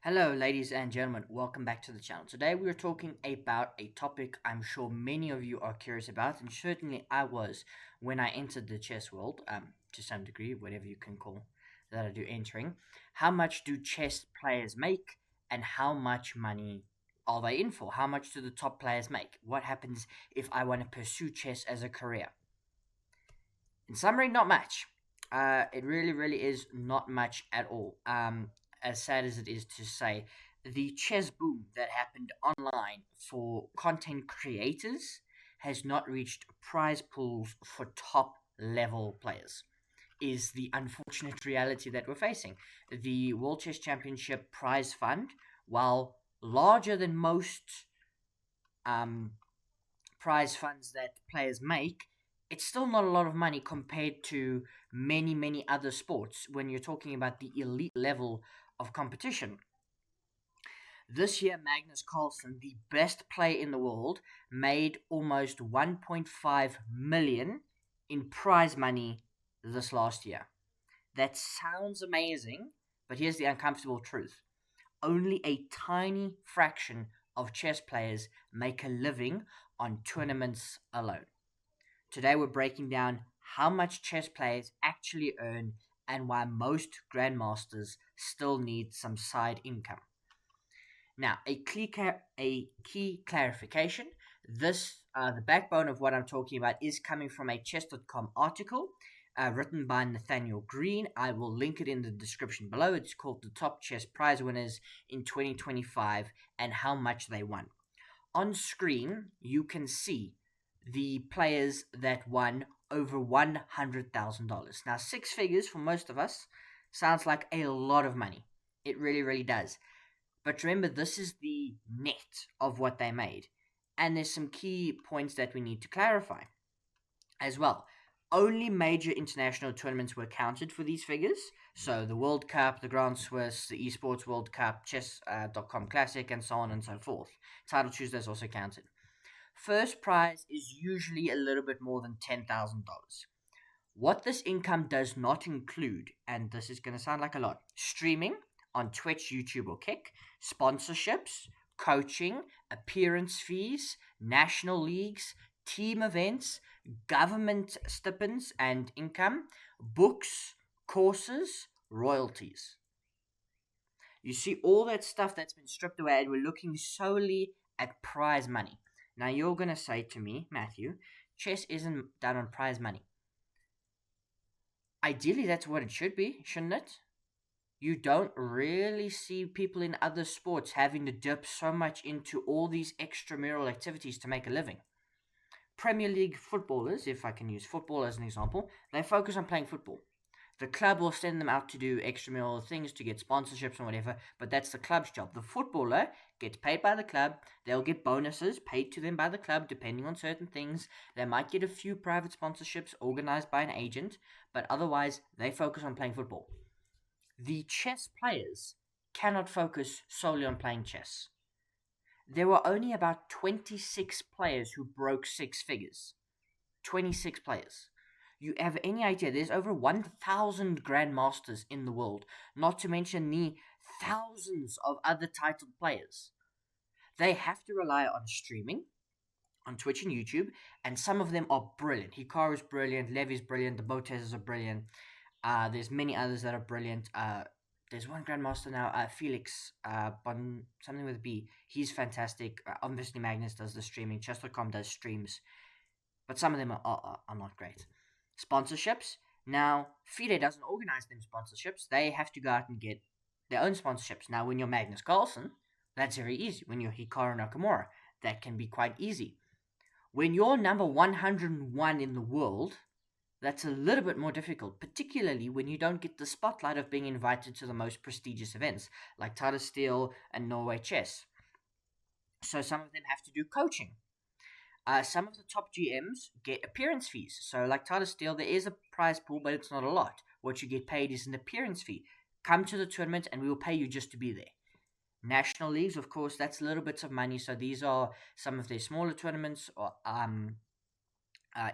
Hello, ladies and gentlemen. Welcome back to the channel. Today we are talking about a topic I'm sure many of you are curious about, and certainly I was when I entered the chess world, to some degree, whatever you can call that I do entering. How much do chess players make, and how much money are they in for? How much do the top players make? What happens if I want to pursue chess as a career? In summary, not much. It really, really is not much at all. As sad as it is to say, the chess boom that happened online for content creators has not reached prize pools for top level players. Is the unfortunate reality that we're facing. The World Chess Championship prize fund, while larger than most um, prize funds that players make, it's still not a lot of money compared to many, many other sports when you're talking about the elite level of competition. This year, Magnus Carlsen, the best player in the world, made almost 1.5 million in prize money this last year. That sounds amazing, but here's the uncomfortable truth. Only a tiny fraction of chess players make a living on tournaments alone. Today, we're breaking down how much chess players actually earn and why most grandmasters still need some side income. Now, a key clarification. The backbone of what I'm talking about is coming from a chess.com article written by Nathaniel Green. I will link it in the description below. It's called The Top Chess Prize Winners in 2025 and How Much They Won. On screen, you can see the players that won over $100,000. Now, six figures for most of us sounds like a lot of money. It really, really does. But remember, this is the net of what they made. And there's some key points that we need to clarify as well. Only major international tournaments were counted for these figures. So the World Cup, the Grand Swiss, the Esports World Cup, Chess.com Classic, and so on and so forth. Title Tuesday is also counted. First prize is usually a little bit more than $10,000. What this income does not include, and this is going to sound like a lot, streaming on Twitch, YouTube, or Kick, sponsorships, coaching, appearance fees, national leagues, team events, government stipends and income, books, courses, royalties. You see all that stuff that's been stripped away, and we're looking solely at prize money. Now, you're going to say to me, Matthew, chess isn't done on prize money. Ideally, that's what it should be, shouldn't it? You don't really see people in other sports having to dip so much into all these extramural activities to make a living. Premier League footballers, if I can use football as an example, they focus on playing football. The club will send them out to do extramural things to get sponsorships and whatever, but that's the club's job. The footballer gets paid by the club. They'll get bonuses paid to them by the club depending on certain things. They might get a few private sponsorships organized by an agent, but otherwise they focus on playing football. The chess players cannot focus solely on playing chess. There were only about 26 players who broke six figures. 26 players. You have any idea? There's over 1,000 grandmasters in the world, not to mention the thousands of other titled players. They have to rely on streaming on Twitch and YouTube, and some of them are brilliant. Hikaru's brilliant, Levy's brilliant, the Botezes are brilliant. There's many others that are brilliant. There's one grandmaster now, Felix, something with a B. He's fantastic. Obviously, Magnus does the streaming. Chess.com does streams, but some of them are not great. Sponsorships. Now, FIDE doesn't organize them sponsorships. They have to go out and get their own sponsorships. Now, when you're Magnus Carlsen, that's very easy. When you're Hikaru Nakamura, that can be quite easy. When you're number 101 in the world, that's a little bit more difficult, particularly when you don't get the spotlight of being invited to the most prestigious events, like Tata Steel and Norway Chess. So some of them have to do coaching. Some of the top GMs get appearance fees. So, like Tata Steel, there is a prize pool, but it's not a lot. What you get paid is an appearance fee. Come to the tournament, and we will pay you just to be there. National leagues, of course, that's little bits of money. So these are some of their smaller tournaments, or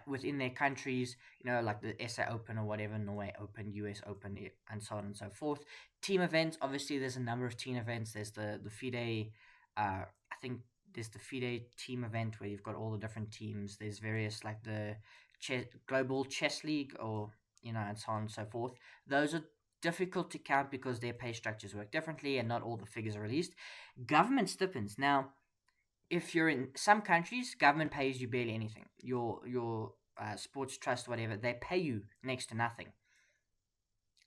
within their countries, like the SA Open or whatever, Norway Open, US Open, and so on and so forth. Team events, obviously, there's a number of team events. There's the FIDE, I think there's the FIDE team event where you've got all the different teams. There's various, like the Global Chess League, or, and so on and so forth. Those are difficult to count because their pay structures work differently and not all the figures are released. Government stipends. Now, if you're in some countries, government pays you barely anything. Your sports trust, whatever, they pay you next to nothing.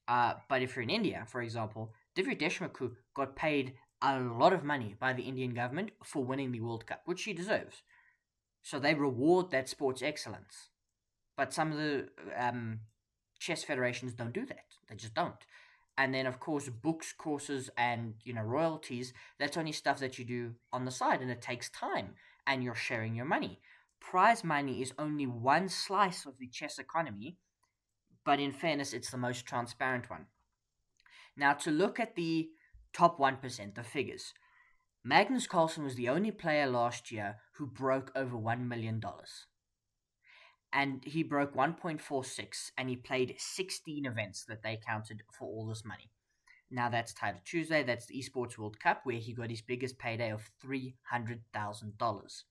But if you're in India, for example, Divya Deshmukh got paid a lot of money by the Indian government for winning the World Cup, which she deserves. So they reward that sports excellence. But some of the chess federations don't do that. They just don't. And then, of course, books, courses, and royalties. That's only stuff that you do on the side, and it takes time. And you're sharing your money. Prize money is only one slice of the chess economy, but in fairness, it's the most transparent one. Now, to look at the top 1%, the figures. Magnus Carlsen was the only player last year who broke over $1 million, and he broke 1.46, and he played 16 events that they counted for all this money. Now that's Title Tuesday, that's the Esports World Cup, where he got his biggest payday of $300,000.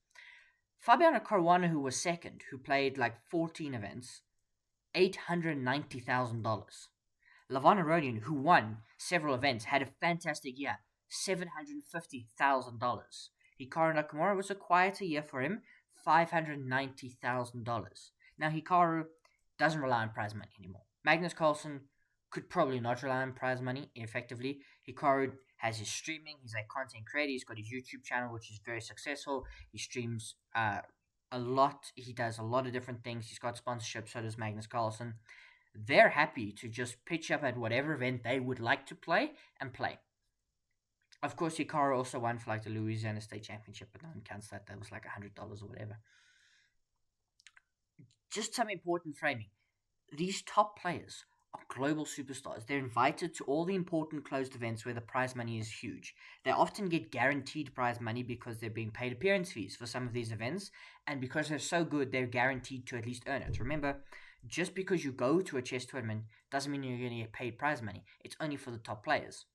Fabiano Caruana, who was second, who played like 14 events, $890,000. Lavon Aronian, who won several events, had a fantastic year, $750,000. Hikaru Nakamura was a quieter year for him, $590,000. Now, Hikaru doesn't rely on prize money anymore. Magnus Carlsen could probably not rely on prize money effectively. Hikaru has his streaming. He's a content creator. He's got his YouTube channel, which is very successful. He streams a lot. He does a lot of different things. He's got sponsorships. So does Magnus Carlsen. They're happy to just pitch up at whatever event they would like to play and play. Of course, Hikaru also won for like the Louisiana State Championship, but no one counts that. That was like $100 or whatever. Just some important framing. These top players are global superstars. They're invited to all the important closed events where the prize money is huge. They often get guaranteed prize money because they're being paid appearance fees for some of these events, and because they're so good, they're guaranteed to at least earn it. Remember, just because you go to a chess tournament doesn't mean you're going to get paid prize money. It's only for the top players.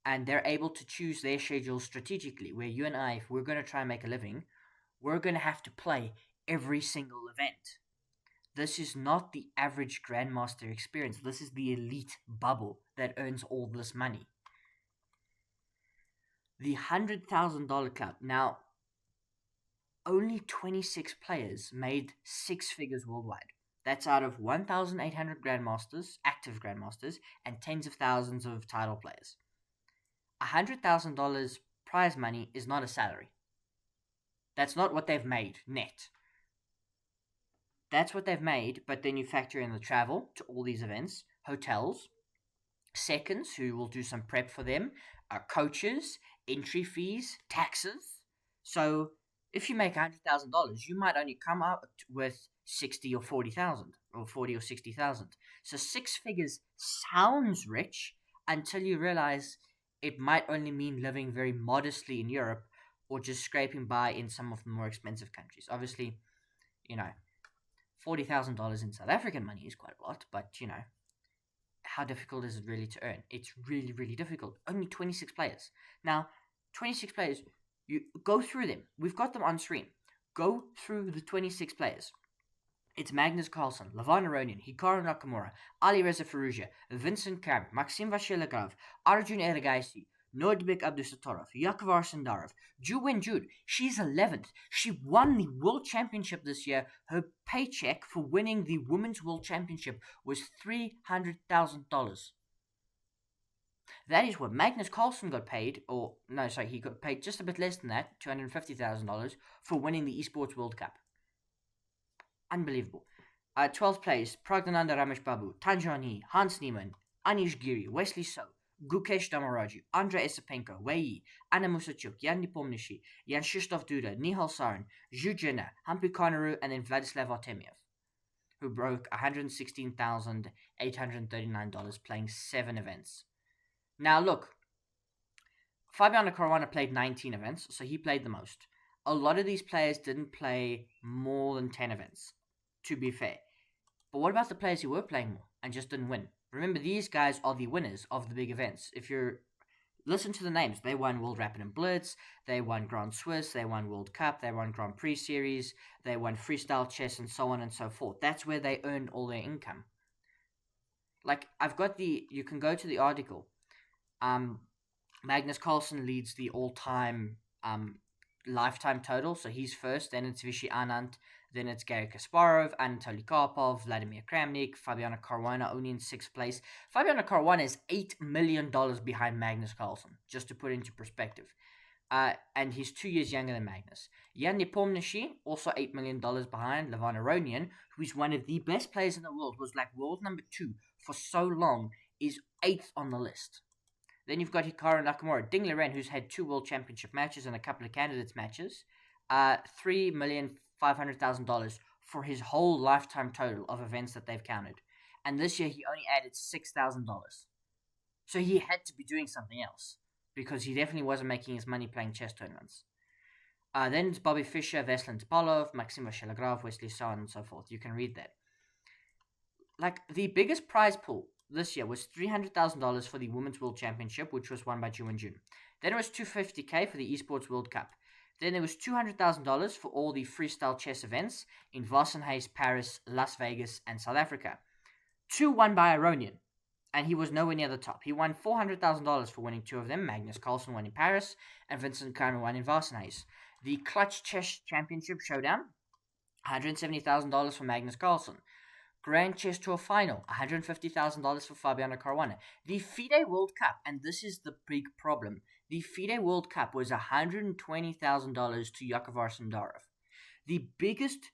And they're able to choose their schedules strategically, where you and I, if we're going to try and make a living, we're going to have to play every single event. This is not the average Grandmaster experience. This is the elite bubble that earns all this money. The $100,000 club. Now, only 26 players made six figures worldwide. That's out of 1,800 Grandmasters, active Grandmasters, and tens of thousands of title players. $100,000 prize money is not a salary. That's not what they've made net. That's what they've made, but then you factor in the travel to all these events, hotels, seconds who will do some prep for them, coaches, entry fees, taxes. So if you make $100,000, you might only come out with 60 or 40,000, or 40 or 60,000. So six figures sounds rich until you realize it might only mean living very modestly in Europe or just scraping by in some of the more expensive countries. Obviously, $40,000 in South African money is quite a lot, but how difficult is it really to earn? It's really, really difficult. Only 26 players. Now, 26 players, you go through them. We've got them on screen. Go through the 26 players. It's Magnus Carlsen, Lavon Aronian, Hikaru Nakamura, Ali Reza Firouzja, Vincent Kram, Maxim Vachilegrov, Arjun Erigaisi, Nordbek Abdusattorov, Yakovar Sandarov, Ju Wen-Jun. She's 11th. She won the World Championship this year. Her paycheck for winning the Women's World Championship was $300,000. That is what Magnus Carlsen got paid, he got paid just a bit less than that, $250,000, for winning the Esports World Cup. Unbelievable. 12th place, Pragdananda Ramesh Babu, Tanjani, Hans Niemann, Anish Giri, Wesley So, Gukesh Damaraju, Andrei Isapenko, Wei Yi, Anna Musachuk, Jan Nepomniachtchi, Jan Krzysztof Duda, Nihal Sarin, Zhu Jina, Humphrey Konaru, and then Vladislav Artemiev, who broke $116,839 playing 7 events. Now look, Fabiano Caruana played 19 events, so he played the most. A lot of these players didn't play more than 10 events. to be fair. But what about the players who were playing more and just didn't win? Remember, these guys are the winners of the big events. If you're listen to the names, they won World Rapid and Blitz, they won Grand Swiss, they won World Cup, they won Grand Prix Series, they won freestyle chess, and so on and so forth. That's where they earned all their income. Like I've got you can go to the article. Um, Magnus Carlsen leads the all-time lifetime total, so he's first. Then it's Vishy Anand, then it's Garry Kasparov, Anatoly Karpov, Vladimir Kramnik, Fabiano Caruana only in sixth place. Fabiano Caruana is $8 million behind Magnus Carlsen, just to put into perspective. And he's 2 years younger than Magnus. Jan Nepomniachtchi, also $8 million behind. Levan Aronian, who is one of the best players in the world, was like world number 2 for so long, is 8th on the list. Then you've got Hikaru Nakamura. Ding Liren, who's had 2 World Championship matches and a couple of candidates matches. $3,500,000 for his whole lifetime total of events that they've counted. And this year he only added $6,000. So he had to be doing something else, because he definitely wasn't making his money playing chess tournaments. Then it's Bobby Fischer, Veselin Topalov, Maxim Vachier-Lagrave, Wesley So on and so forth. You can read that. Like, the biggest prize pool this year was $300,000 for the Women's World Championship, which was won by Ju Jun. Then it was $250K for the Esports World Cup. Then there was $200,000 for all the freestyle chess events in Varsenhuis, Paris, Las Vegas, and South Africa. 2 won by Aronian, and he was nowhere near the top. He won $400,000 for winning 2 of them. Magnus Carlsen won in Paris, and Vincent Keimer won in Varsenhuis. The Clutch Chess Championship Showdown, $170,000 for Magnus Carlsen. Grand Chess Tour Final, $150,000 for Fabiano Caruana. The FIDE World Cup, and this is the big problem, the FIDE World Cup was $120,000 to Yakovar Sundarov. The biggest,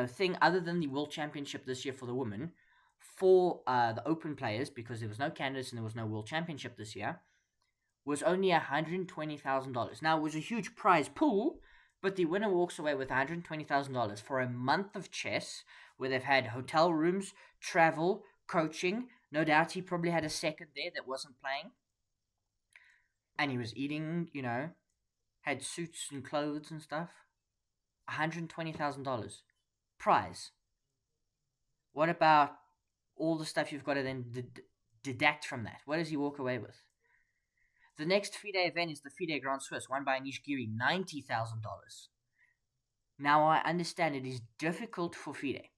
thing other than the World Championship this year for the women, for the open players, because there was no candidates and there was no World Championship this year, was only $120,000. Now, it was a huge prize pool, but the winner walks away with $120,000 for a month of chess, where they've had hotel rooms, travel, coaching. No doubt he probably had a second there that wasn't playing. And he was eating, had suits and clothes and stuff. $120,000. Prize. What about all the stuff you've got to then deduct from that? What does he walk away with? The next FIDE event is the FIDE Grand Swiss, won by Anish Giri, $90,000. Now, I understand it is difficult for FIDE.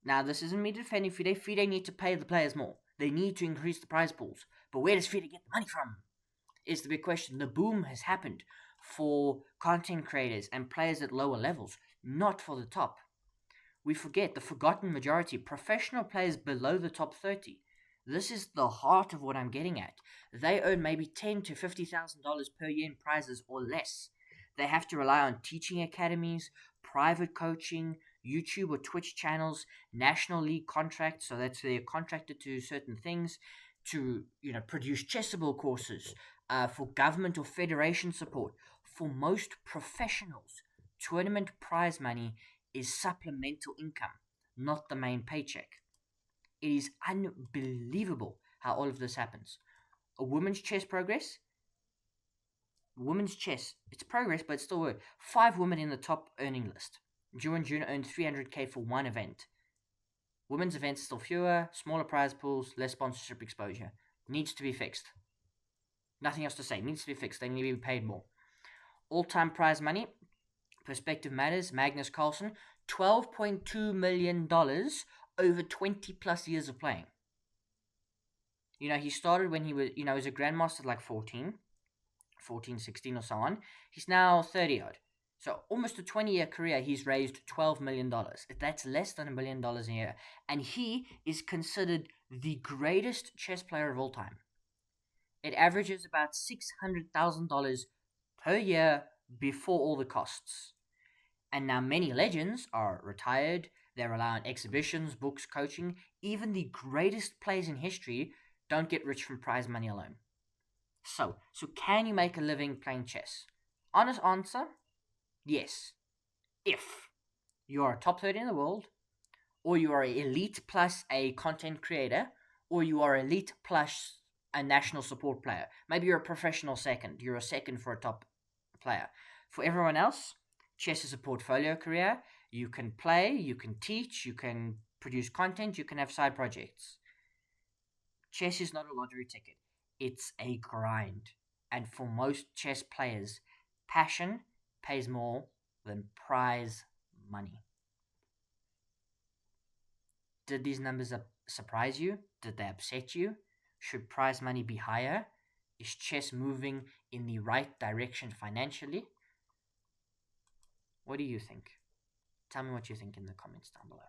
Now, this isn't me defending FIDE. FIDE need to pay the players more. They need to increase the prize pools. But where does FIDE get the money from? Is the big question. The boom has happened for content creators and players at lower levels, not for the top. We forget the forgotten majority, professional players below the top 30. This is the heart of what I'm getting at. They earn maybe $10,000 to $50,000 per year in prizes or less. They have to rely on teaching academies, private coaching, YouTube or Twitch channels, national league contracts, so that's they're contracted to certain things, to produce chessable courses, for government or federation support. For most professionals, tournament prize money is supplemental income, not the main paycheck. It is unbelievable how all of this happens. A women's chess, it's progress, but it's still work. 5 women in the top earning list. Ju Jun earned $300K for one event. Women's events still fewer, smaller prize pools, less sponsorship exposure. Needs to be fixed. Nothing else to say. Needs to be fixed. They need to be paid more. All-time prize money, perspective matters. Magnus Carlsen, $12.2 million over 20 plus years of playing. He started when he was, as a Grandmaster like 14, 16 or so on. He's now 30 odd. So almost a 20-year career, he's raised $12 million. That's less than $1 million a year. And he is considered the greatest chess player of all time. It averages about $600,000 per year before all the costs. And now many legends are retired. They rely on exhibitions, books, coaching. Even the greatest players in history don't get rich from prize money alone. So can you make a living playing chess? Honest answer, yes. If you are a top 30 in the world, or you are an elite plus a content creator, or you are elite plus a national support player. Maybe you're a professional second. You're a second for a top player. For everyone else, chess is a portfolio career. You can play, you can teach, you can produce content, you can have side projects. Chess is not a lottery ticket, it's a grind. And for most chess players, passion pays more than prize money. Did these numbers surprise you? Did they upset you? Should prize money be higher? Is chess moving in the right direction financially? What do you think? Tell me what you think in the comments down below.